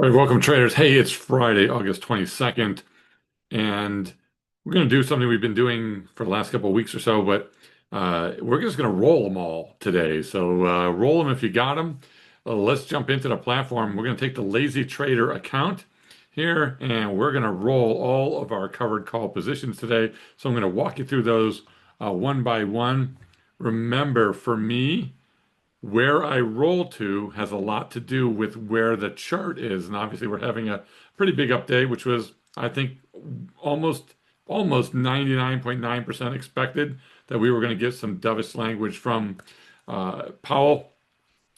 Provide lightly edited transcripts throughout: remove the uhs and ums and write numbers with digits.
All right, welcome traders. Hey, it's Friday, August 22nd, and we're going to do something we've been doing for the last couple of weeks or so, but we're just going to roll them all today. So roll them if you got them. Let's jump into the platform. We're going to take the Lazy Trader account here, and we're going to roll all of our covered call positions today. So I'm going to walk you through those one by one. Remember, for me, where I roll to has a lot to do with where the chart is. And obviously we're having a pretty big update, which was, I think, almost almost 99.9% expected that we were going to get some dovish language from Powell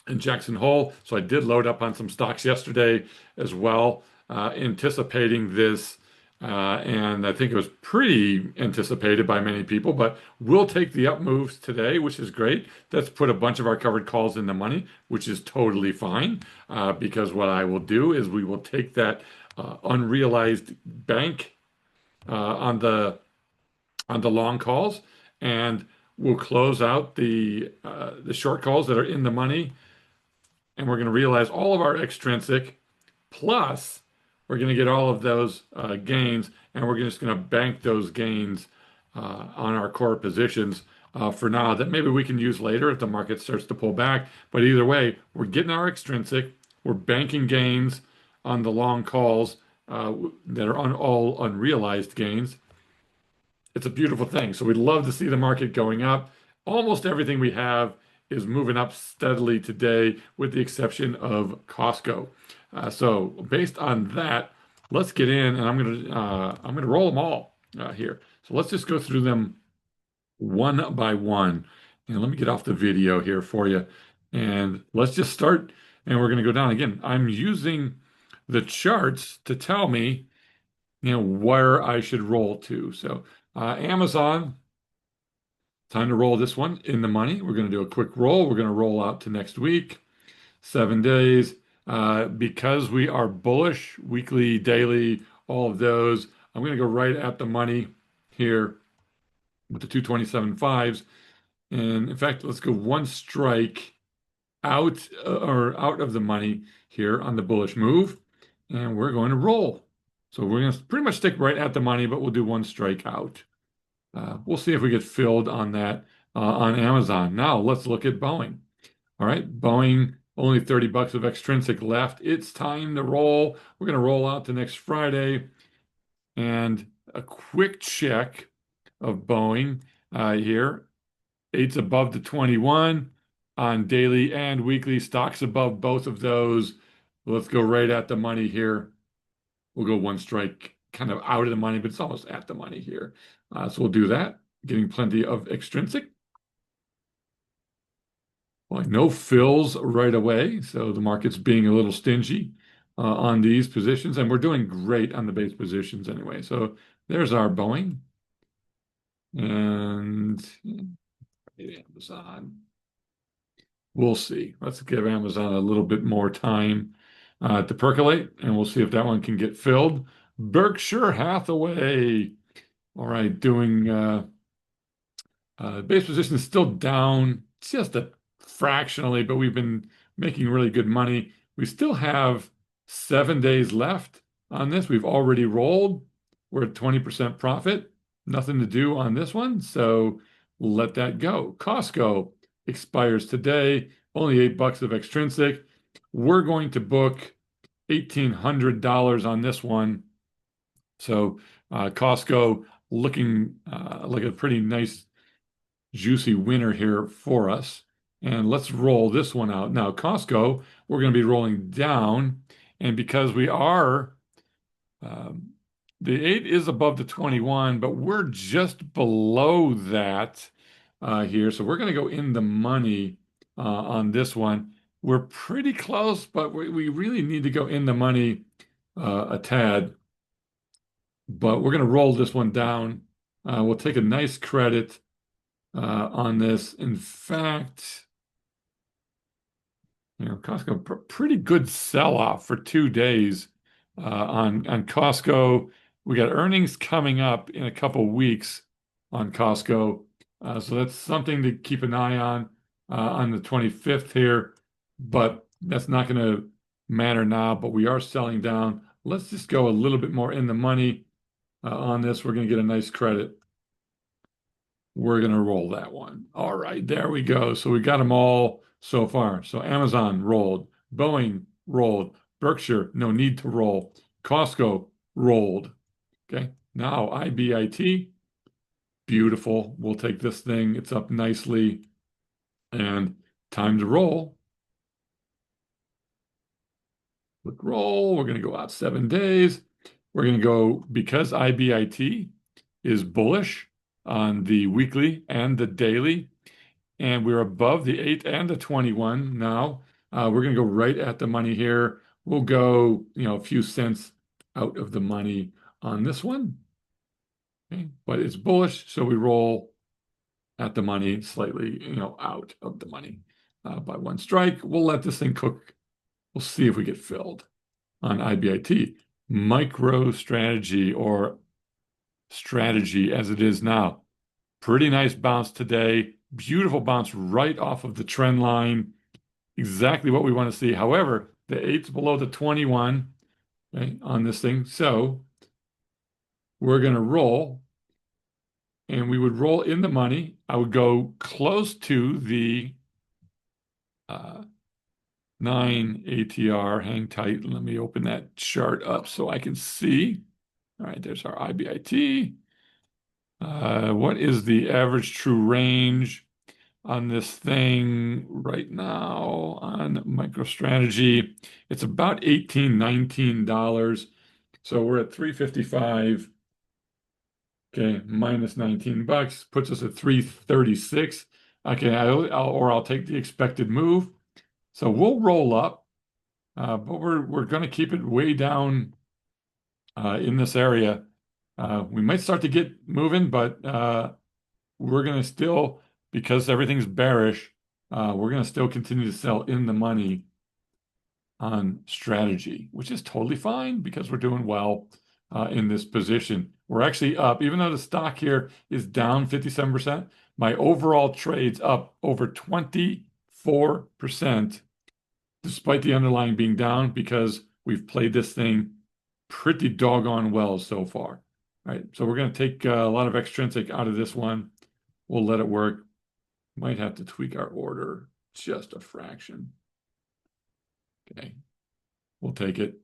and Jackson Hole. So I did load up on some stocks yesterday as well, anticipating this. And I think it was pretty anticipated by many people, but we'll take the up moves today, which is great. That's put a bunch of our covered calls in the money, which is totally fine. Because what I will do is we will take that unrealized bank on the long calls, and we'll close out the short calls that are in the money, and we're going to realize all of our extrinsic, plus we're going to get all of those gains, and we're just going to bank those gains on our core positions for now that maybe we can use later if the market starts to pull back. But either way, we're getting our extrinsic, we're banking gains on the long calls that are on all unrealized gains. It's a beautiful thing. So we'd love to see the market going up. Almost everything we have is moving up steadily today, with the exception of Costco. So based on that, let's get in, and I'm gonna roll them all here. So let's just go through them one by one. And let me get off the video here for you. And let's just start, and we're gonna go down again. I'm using the charts to tell me, where I should roll to. So Amazon, time to roll this one in the money. We're going to do a quick roll. We're going to roll out to next week, 7 days. Because we are bullish, weekly, daily, all of those, I'm going to go right at the money here with the 227.5s. And in fact, let's go one strike out or out of the money here on the bullish move, and we're going to roll. So we're going to pretty much stick right at the money, but we'll do one strike out. We'll see if we get filled on that on Amazon. Now let's look at Boeing. All right, Boeing, only 30 bucks of extrinsic left. It's time to roll. We're going to roll out to next Friday. And a quick check of Boeing here. 8's above the 21 on daily and weekly. Stocks above both of those. Let's go right at the money here. We'll go one strike kind of out of the money, but it's almost at the money here. So we'll do that, getting plenty of extrinsic. Well, no fills right away, so the market's being a little stingy on these positions, and we're doing great on the base positions anyway. So there's our Boeing. And Amazon. We'll see. Let's give Amazon a little bit more time to percolate, and we'll see if that one can get filled. Berkshire Hathaway. All right, doing base position is still down just a fractionally, but we've been making really good money. We still have 7 days left on this. We've already rolled. We're at 20% profit. Nothing to do on this one, so let that go. Costco expires today. Only 8 bucks of extrinsic. We're going to book $1,800 on this one. So Costco looking like a pretty nice, juicy winner here for us. And let's roll this one out. Now, Costco, we're going to be rolling down. And because we are, the 8 is above the 21, but we're just below that here. So we're going to go in the money on this one. We're pretty close, but we really need to go in the money a tad. But we're going to roll this one down. We'll take a nice credit on this. In fact, Costco, pretty good sell-off for 2 days on Costco. We got earnings coming up in a couple weeks on Costco. So that's something to keep an eye on the 25th here. But that's not going to matter now, but we are selling down. Let's just go a little bit more in the money on this. We're going to get a nice credit. We're going to roll that one. All right, there we go. So we got them all so far. So Amazon rolled, Boeing rolled, Berkshire, no need to roll, Costco rolled. Okay, now IBIT, beautiful. We'll take this thing. It's up nicely and time to roll. Click roll. We're going to go out 7 days. We're going to go because IBIT is bullish on the weekly and the daily, and we're above the 8 and the 21 now. We're going to go right at the money here. We'll go, a few cents out of the money on this one. Okay, but it's bullish, so we roll at the money, slightly, out of the money by one strike. We'll let this thing cook. We'll see if we get filled on IBIT. Micro strategy or strategy as it is now. Pretty nice bounce today. Beautiful bounce right off of the trend line. Exactly what we want to see. However, the 8's below the 21, okay, on this thing. So we're going to roll, and we would roll in the money. I would go close to the 9 ATR. Hang tight. Let me open that chart up so I can see. All right, there's our IBIT. What is the average true range on this thing right now on MicroStrategy? It's about $18, $19. So we're at 355. Okay, minus 19 bucks puts us at 336. Okay, I'll take the expected move. So we'll roll up, but we're going to keep it way down in this area. We might start to get moving, but we're going to still, because everything's bearish, we're going to still continue to sell in the money on strategy, which is totally fine because we're doing well in this position. We're actually up, even though the stock here is down 57%, my overall trade's up over 24%, despite the underlying being down, because we've played this thing pretty doggone well so far. All right, so we're going to take a lot of extrinsic out of this one. We'll let it work. Might have to tweak our order just a fraction. Okay, we'll take it.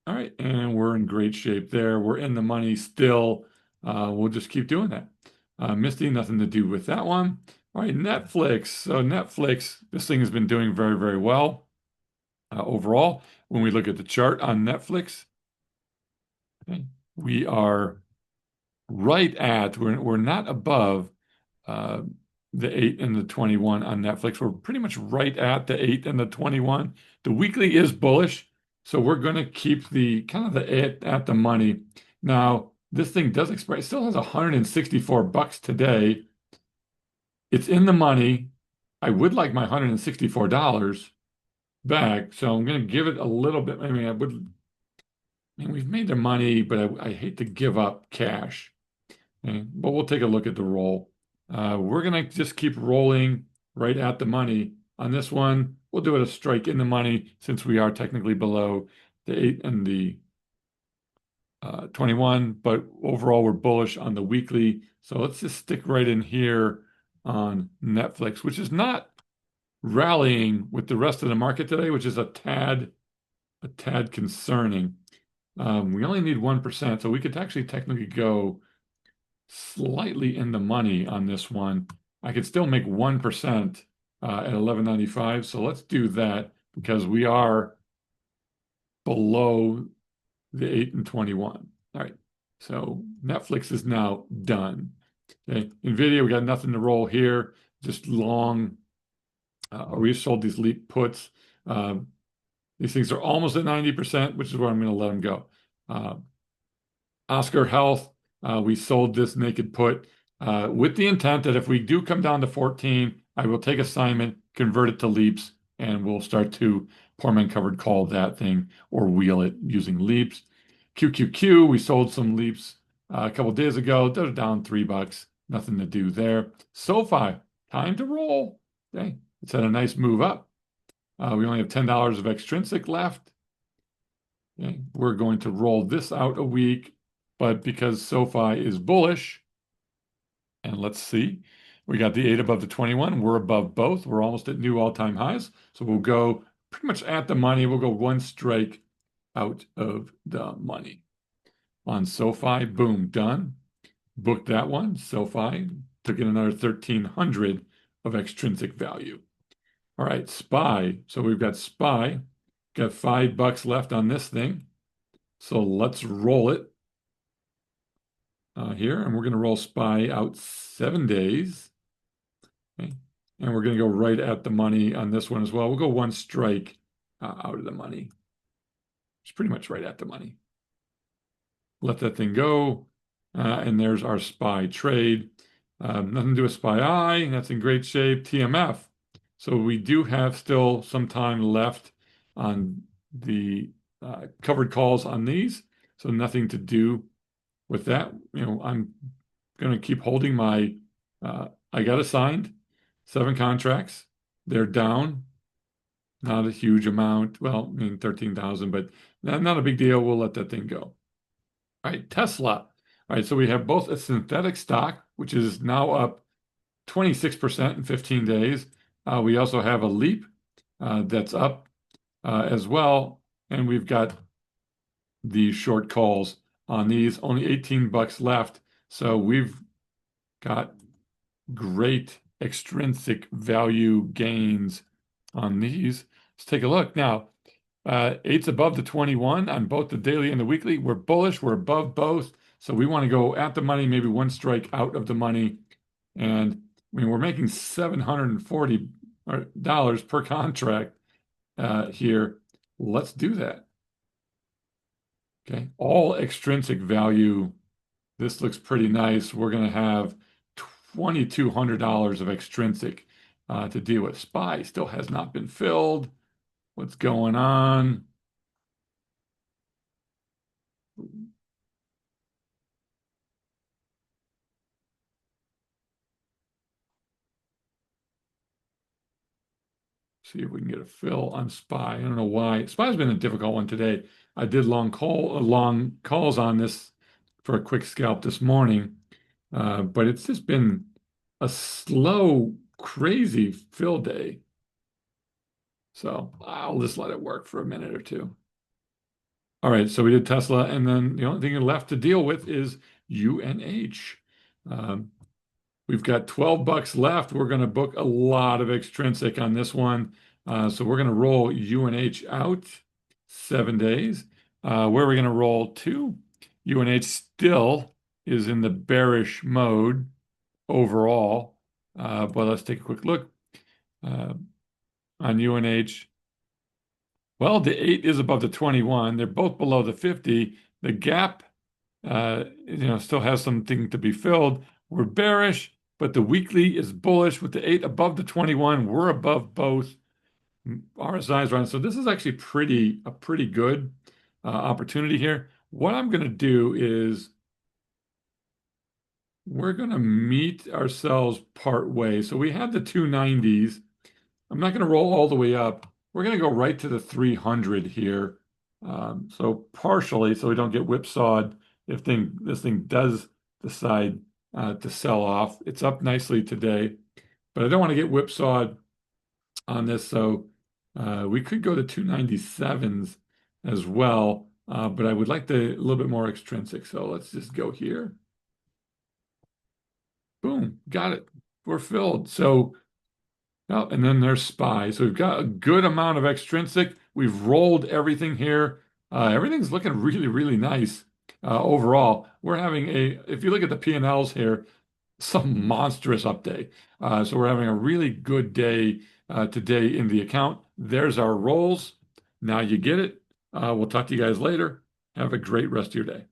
All right, and we're in great shape there. We're in the money still. We'll just keep doing that. Misty, nothing to do with that one. All right, Netflix. So Netflix, this thing has been doing very, very well overall. When we look at the chart on Netflix, okay, we are right at, we're not above the 8 and the 21 on Netflix. We're pretty much right at the 8 and the 21. The weekly is bullish, so we're going to keep the kind of the 8 at the money. Now, this thing does expire. It still has 164 bucks today. It's in the money. I would like my $164 back, so I'm going to give it a little bit. I mean, we've made the money, but I hate to give up cash. Okay, but we'll take a look at the roll. We're going to just keep rolling right at the money. On this one, we'll do it a strike in the money since we are technically below the 8 and the 21, but overall we're bullish on the weekly. So let's just stick right in here on Netflix, which is not rallying with the rest of the market today, which is a tad concerning. We only need 1%, so we could actually technically go slightly in the money on this one. I could still make 1% at 11.95. So let's do that because we are below the 8 and 21. All right. So Netflix is now done. Okay. NVIDIA, we got nothing to roll here. Just long. We sold these leap puts. These things are almost at 90%, which is where I'm going to let them go. Oscar Health, we sold this naked put with the intent that if we do come down to 14, I will take assignment, convert it to leaps, and we'll start to poor man covered call that thing or wheel it using leaps. QQQ, we sold some leaps a couple days ago. They're down $3. Nothing to do there. SoFi, time to roll. Okay, it's had a nice move up. We only have $10 of extrinsic left. Okay. We're going to roll this out a week, but because SoFi is bullish, and let's see, we got the 8 above the 21. We're above both. We're almost at new all-time highs. So we'll go pretty much at the money. We'll go one strike out of the money. On SoFi, boom, done. Booked that one. SoFi took in another 1,300 of extrinsic value. All right, SPY. So we've got SPY, got $5 left on this thing. So let's roll it here, and we're going to roll SPY out 7 days. Okay. And we're going to go right at the money on this one as well. We'll go one strike out of the money. It's pretty much right at the money. Let that thing go. And there's our SPY trade. Nothing to do with SPY I. That's in great shape. TMF. So we do have still some time left on the covered calls on these. So nothing to do with that. I'm going to keep holding my, I got assigned 7 contracts. They're down, not a huge amount. Well, I mean, 13,000, but not a big deal. We'll let that thing go. All right, Tesla. All right, so we have both a synthetic stock, which is now up 26% in 15 days. We also have a leap that's up as well. And we've got the short calls on these, only $18 left. So we've got great extrinsic value gains on these. Let's take a look. Now, 8's above the 21 on both the daily and the weekly. We're bullish. We're above both. So we want to go at the money, maybe one strike out of the money. And I mean, we're making $740 per contract here. Let's do that. Okay. All extrinsic value. This looks pretty nice. We're going to have $2,200 of extrinsic to deal with. SPY still has not been filled. What's going on? See if we can get a fill on SPY. I don't know why. SPY's been a difficult one today. I did long calls on this for a quick scalp this morning, but it's just been a slow, crazy fill day. So I'll just let it work for a minute or two. All right, so we did Tesla, and then the only thing left to deal with is UNH. We've got $12 left. We're going to book a lot of extrinsic on this one. So we're going to roll UNH out 7 days. Where are we going to roll to? UNH still is in the bearish mode overall. But let's take a quick look on UNH. Well, the 8 is above the 21. They're both below the 50. The gap, still has something to be filled. We're bearish, but the weekly is bullish with the 8 above the 21. We're above both. RSI's running. So this is actually a pretty good opportunity here. What I'm going to do is we're going to meet ourselves part way. So we have the 290s. I'm not going to roll all the way up. We're going to go right to the 300 here. So partially, so we don't get whipsawed if this thing does decide to sell off. It's up nicely today, but I don't want to get whipsawed on this. So we could go to 297s as well, but I would like a little bit more extrinsic. So let's just go here. Boom, got it. We're filled. So, oh, and then there's SPY. So we've got a good amount of extrinsic. We've rolled everything here. Everything's looking really, really nice overall. We're having if you look at the P&Ls here, some monstrous update. So we're having a really good day today in the account. There's our rolls. Now you get it. We'll talk to you guys later. Have a great rest of your day.